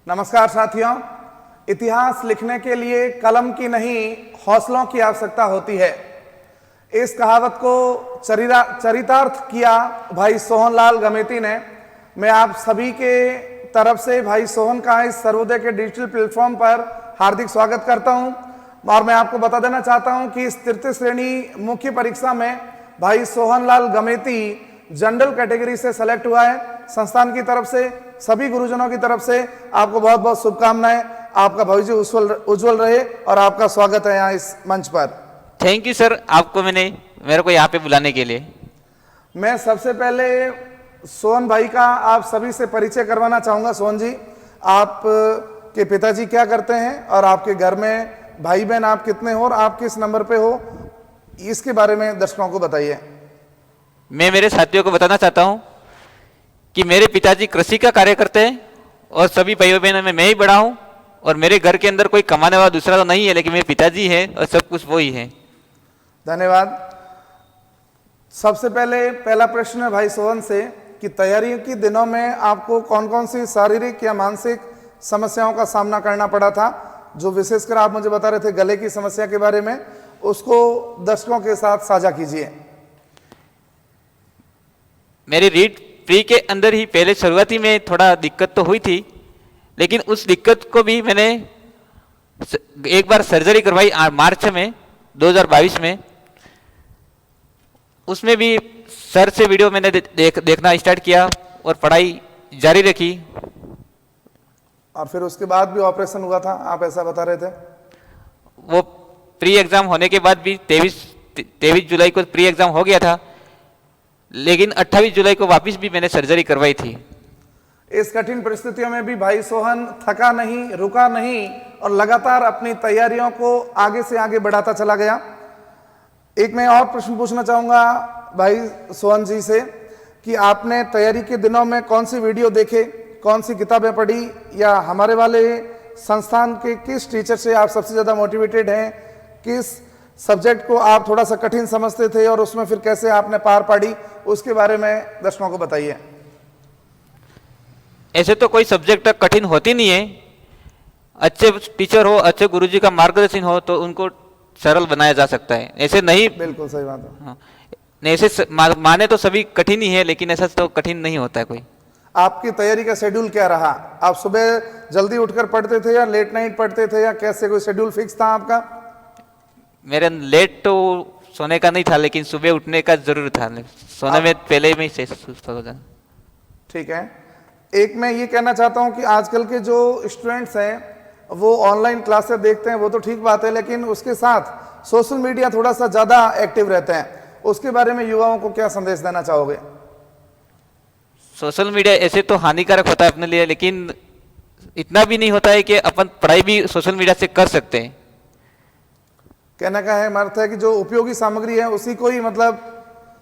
नमस्कार साथियों, इतिहास लिखने के लिए कलम की नहीं हौसलों की आवश्यकता होती है। इस कहावत को चरितार्थ किया भाई सोहनलाल गमेती ने। मैं आप सभी के तरफ से भाई सोहन का इस सर्वोदय के डिजिटल प्लेटफॉर्म पर हार्दिक स्वागत करता हूं और मैं आपको बता देना चाहता हूं कि इस तृतीय श्रेणी मुख्य परीक्षा में भाई सोहनलाल गमेती जनरल कैटेगरी से सेलेक्ट हुआ है। संस्थान की तरफ से, सभी गुरुजनों की तरफ से आपको बहुत बहुत शुभकामनाएं। आपका भविष्य उज्जवल रहे और आपका स्वागत है यहाँ इस मंच पर। थैंक यू सर, आपको मेरे को यहाँ पे बुलाने के लिए। मैं सबसे पहले सोहन भाई का आप सभी से परिचय करवाना चाहूंगा। सोहन जी, आप के पिताजी क्या करते हैं और आपके घर में भाई बहन आप कितने हो और आप किस नंबर पे हो, इसके बारे में दर्शकों को बताइए। मैं मेरे साथियों को बताना चाहता हूँ कि मेरे पिताजी कृषि का कार्य करते हैं और सभी भाइयों बहनों में मैं ही बड़ा हूँ और मेरे घर के अंदर कोई कमाने वाला दूसरा तो नहीं है, लेकिन मेरे पिताजी हैं और सब कुछ वो ही है। धन्यवाद। सबसे पहले पहला प्रश्न है भाई सोहन से कि तैयारी के दिनों में आपको कौन कौन सी शारीरिक या मानसिक समस्याओं का सामना करना पड़ा था, जो विशेषकर आप मुझे बता रहे थे गले की समस्या के बारे में, उसको दर्शकों के साथ साझा कीजिए। मेरी रीड प्री के अंदर ही पहले शुरुआती में थोड़ा दिक्कत तो हुई थी, लेकिन उस दिक्कत को भी मैंने एक बार सर्जरी करवाई मार्च में 2022 में। उसमें भी सर से वीडियो मैंने देखना स्टार्ट किया और पढ़ाई जारी रखी। और फिर उसके बाद भी ऑपरेशन हुआ था, आप ऐसा बता रहे थे। वो प्री एग्जाम होने के बाद भी 23 जुलाई को प्री एग्जाम हो गया था, लेकिन 28 जुलाई को वापस भी मैंने सर्जरी करवाई थी। इस कठिन परिस्थितियों में भी भाई सोहन थका नहीं, रुका नहीं और लगातार अपनी तैयारियों को आगे से आगे बढ़ाता चला गया। एक मैं और प्रश्न पूछना चाहूंगा भाई सोहन जी से कि आपने तैयारी के दिनों में कौन सी वीडियो देखे, कौन सी किताबें पढ़ी, या हमारे वाले संस्थान के किस टीचर से आप सबसे ज्यादा मोटिवेटेड हैं, किस सब्जेक्ट को आप थोड़ा सा कठिन समझते थे और उसमें फिर कैसे आपने पार पाड़ी, उसके बारे में दर्शकों को बताइए। ऐसे तो कोई सब्जेक्ट कठिन होती नहीं है। अच्छे टीचर हो, अच्छे गुरुजी का मार्गदर्शन हो तो उनको सरल बनाया जा सकता है। ऐसे नहीं, बिल्कुल सही बात है। हाँ, ऐसे माने तो सभी कठिन ही है, लेकिन ऐसा तो कठिन नहीं होता है कोई। आपकी तैयारी का शेड्यूल क्या रहा? आप सुबह जल्दी उठकर पढ़ते थे या लेट नाइट पढ़ते थे, या कैसे, कोई शेड्यूल फिक्स था आपका? मेरे लेट तो सोने का नहीं था, लेकिन सुबह उठने का जरूर था। सोने में पहले में ही सो जाना। ठीक है। एक मैं ये कहना चाहता हूँ कि आजकल के जो स्टूडेंट्स हैं वो ऑनलाइन क्लासेस देखते हैं, वो तो ठीक बात है, लेकिन उसके साथ सोशल मीडिया थोड़ा सा ज़्यादा एक्टिव रहते हैं। उसके बारे में युवाओं को क्या संदेश देना चाहोगे? सोशल मीडिया ऐसे तो हानिकारक होता है अपने लिए, लेकिन इतना भी नहीं होता है कि अपन पढ़ाई भी सोशल मीडिया से कर सकते हैं। कहने का है अर्थ है कि जो उपयोगी सामग्री है उसी को ही मतलब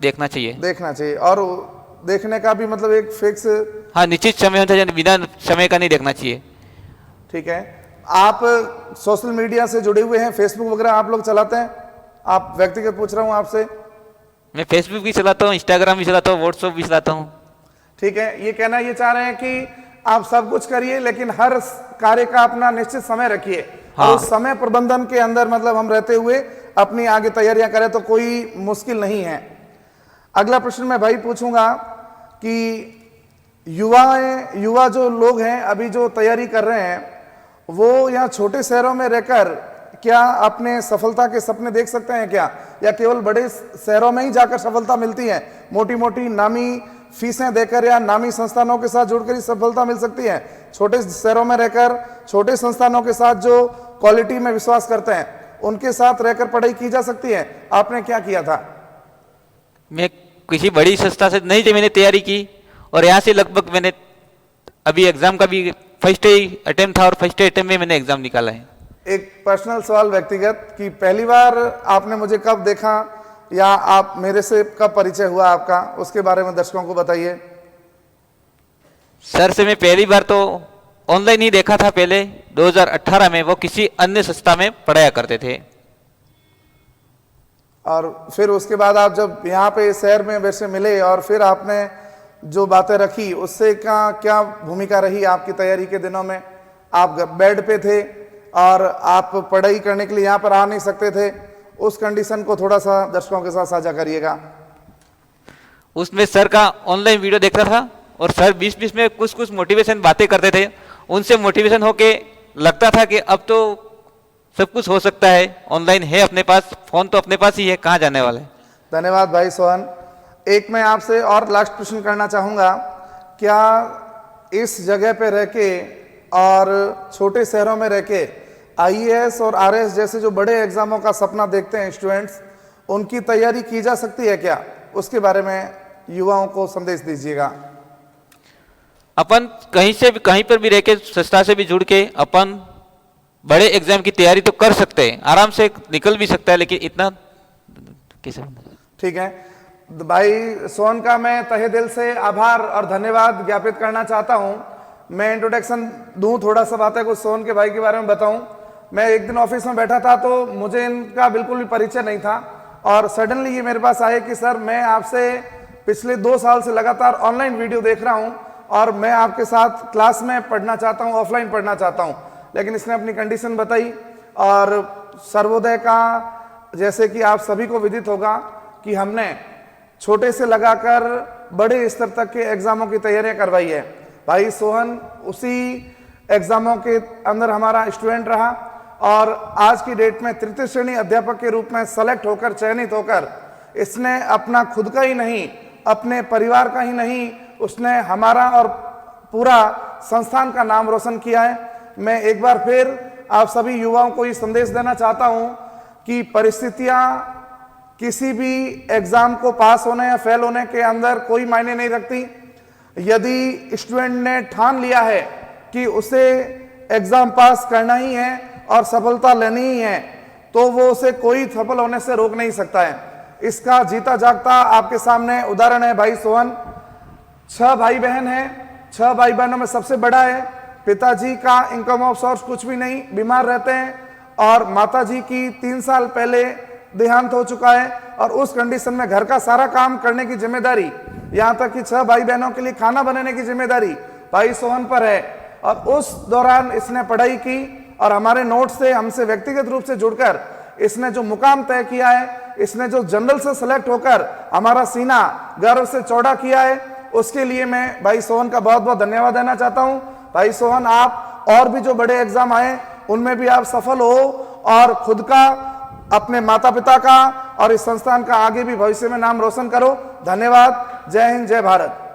देखना चाहिए और देखने का भी मतलब एक फिक्स, हाँ, निश्चित समय होता है, बिना समय का नहीं देखना चाहिए। ठीक है। आप सोशल मीडिया से जुड़े हुए हैं, फेसबुक वगैरह आप लोग चलाते हैं? आप व्यक्तिगत पूछ रहा हूं आपसे। मैं फेसबुक भी चलाता हूँ, इंस्टाग्राम भी चलाता हूँ, व्हाट्सएप भी चलाता हूँ। ठीक है। ये कहना ये चाह रहे हैं कि आप सब कुछ करिए, लेकिन हर कार्य का अपना निश्चित समय रखिए। हाँ। और उस समय प्रबंधन के अंदर मतलब हम रहते हुए अपनी आगे तैयारियां करें तो कोई मुश्किल नहीं है। अगला प्रश्न मैं भाई पूछूंगा कि युवा जो लोग हैं अभी जो तैयारी कर रहे हैं, वो यहाँ छोटे शहरों में रहकर क्या अपने सफलता के सपने देख सकते हैं क्या, या केवल बड़े शहरों में ही जाकर सफलता मिलती है? मोटी मोटी नामी फीसें देकर या नामी संस्थानों के साथ जुड़कर ही सफलता मिल सकती है? छोटे शहरों में रहकर छोटे संस्थानों के साथ जो क्वालिटी में विश्वास करते हैं उनके साथ रहकर पढ़ाई की जा सकती है? आपने क्या किया था? मैं किसी बड़ी संस्था से नहीं थी, मैंने तैयारी की और यहाँ से लगभग मैंने अभी एग्जाम का भी फर्स्ट अटेम्प्ट था और फर्स्ट अटेम्प्ट में मैंने एग्जाम निकाला है। एक पर्सनल सवाल व्यक्तिगत कि पहली बार आपने मुझे कब देखा या आप मेरे से कब परिचय हुआ आपका, उसके बारे में दर्शकों को बताइए। सर से मैं पहली बार तो ऑनलाइन ही देखा था पहले 2018 में। वो किसी अन्य संस्था में पढ़ाया करते थे और फिर उसके बाद आप जब यहाँ पे शहर में वैसे मिले और फिर आपने जो बातें रखी, उससे क्या भूमिका रही आपकी तैयारी के दिनों में? आप बेड पे थे और आप पढ़ाई करने के लिए यहाँ पर आ नहीं सकते थे, उस कंडीशन को थोड़ा सा दर्शकों के साथ साझा करिएगा। उसमें सर का ऑनलाइन वीडियो देख रहा था और सर बीच बीच में कुछ कुछ मोटिवेशन बातें करते थे, उनसे मोटिवेशन होके लगता था कि अब तो सब कुछ हो सकता है, ऑनलाइन है अपने पास, फोन तो अपने पास ही है, कहाँ जाने वाले। धन्यवाद भाई सोहन। एक मैं आपसे और लास्ट प्रश्न करना चाहूँगा, क्या इस जगह पे रह के और छोटे शहरों में रह के आईएएस और आरएएस जैसे जो बड़े एग्जामों का सपना देखते हैं स्टूडेंट्स, उनकी तैयारी की जा सकती है क्या? उसके बारे में युवाओं को संदेश दीजिएगा। अपन कहीं से भी, कहीं पर भी रह के, संस्था से भी जुड़ के अपन बड़े एग्जाम की तैयारी तो कर सकते हैं, आराम से निकल भी सकता है, लेकिन इतना कैसे? ठीक है भाई सोहन का मैं तहे दिल से आभार और धन्यवाद ज्ञापित करना चाहता हूं। मैं इंट्रोडक्शन दूं, थोड़ा सा बातें कुछ सोहन के भाई के बारे में बताऊं। मैं एक दिन ऑफिस में बैठा था तो मुझे इनका बिल्कुल भी परिचय नहीं था और सडनली ये मेरे पास आए कि सर मैं आपसे पिछले 2 साल से लगातार ऑनलाइन वीडियो देख रहा हूं और मैं आपके साथ क्लास में पढ़ना चाहता हूं, ऑफलाइन पढ़ना चाहता हूं। लेकिन इसने अपनी कंडीशन बताई और सर्वोदय का, जैसे कि आप सभी को विदित होगा कि हमने छोटे से लगाकर बड़े स्तर तक के एग्जामों की तैयारियां करवाई है। भाई सोहन उसी एग्जामों के अंदर हमारा स्टूडेंट रहा और आज की डेट में तृतीय श्रेणी अध्यापक के रूप में सेलेक्ट होकर, चयनित होकर, इसने अपना खुद का ही नहीं, अपने परिवार का ही नहीं, उसने हमारा और पूरा संस्थान का नाम रोशन किया है। मैं एक बार फिर आप सभी युवाओं को ये संदेश देना चाहता हूं कि परिस्थितियां किसी भी एग्जाम को पास होने या फेल होने के अंदर कोई मायने नहीं रखती। यदि स्टूडेंट ने ठान लिया है कि उसे एग्जाम पास करना ही है और सफलता लेनी ही है, तो वो उसे कोई सफल होने से रोक नहीं सकता है। इसका जीता जागता आपके सामने उदाहरण है भाई सोहन। 6 भाई बहन हैं, 6 भाई बहनों में सबसे बड़ा है। पिताजी का इनकम ऑफ सोर्स कुछ भी नहीं, बीमार रहते हैं और माताजी की 3 साल पहले देहांत हो चुका है और उस कंडीशन में घर का सारा काम करने की जिम्मेदारी, यहाँ तक कि 6 भाई बहनों के लिए खाना बनाने की जिम्मेदारी भाई सोहन पर है। और उस दौरान इसने पढ़ाई की और हमारे नोट से, हमसे व्यक्तिगत रूप से जुड़कर इसने जो मुकाम तय किया है, इसने जो जनरल से सेलेक्ट होकर हमारा सीना गर्व से चौड़ा किया है, उसके लिए मैं भाई सोहन का बहुत बहुत धन्यवाद देना चाहता हूं। भाई सोहन, आप और भी जो बड़े एग्जाम आए उनमें भी आप सफल हो और खुद का, अपने माता पिता का और इस संस्थान का आगे भी भविष्य में नाम रोशन करो। धन्यवाद। जय हिंद, जय भारत।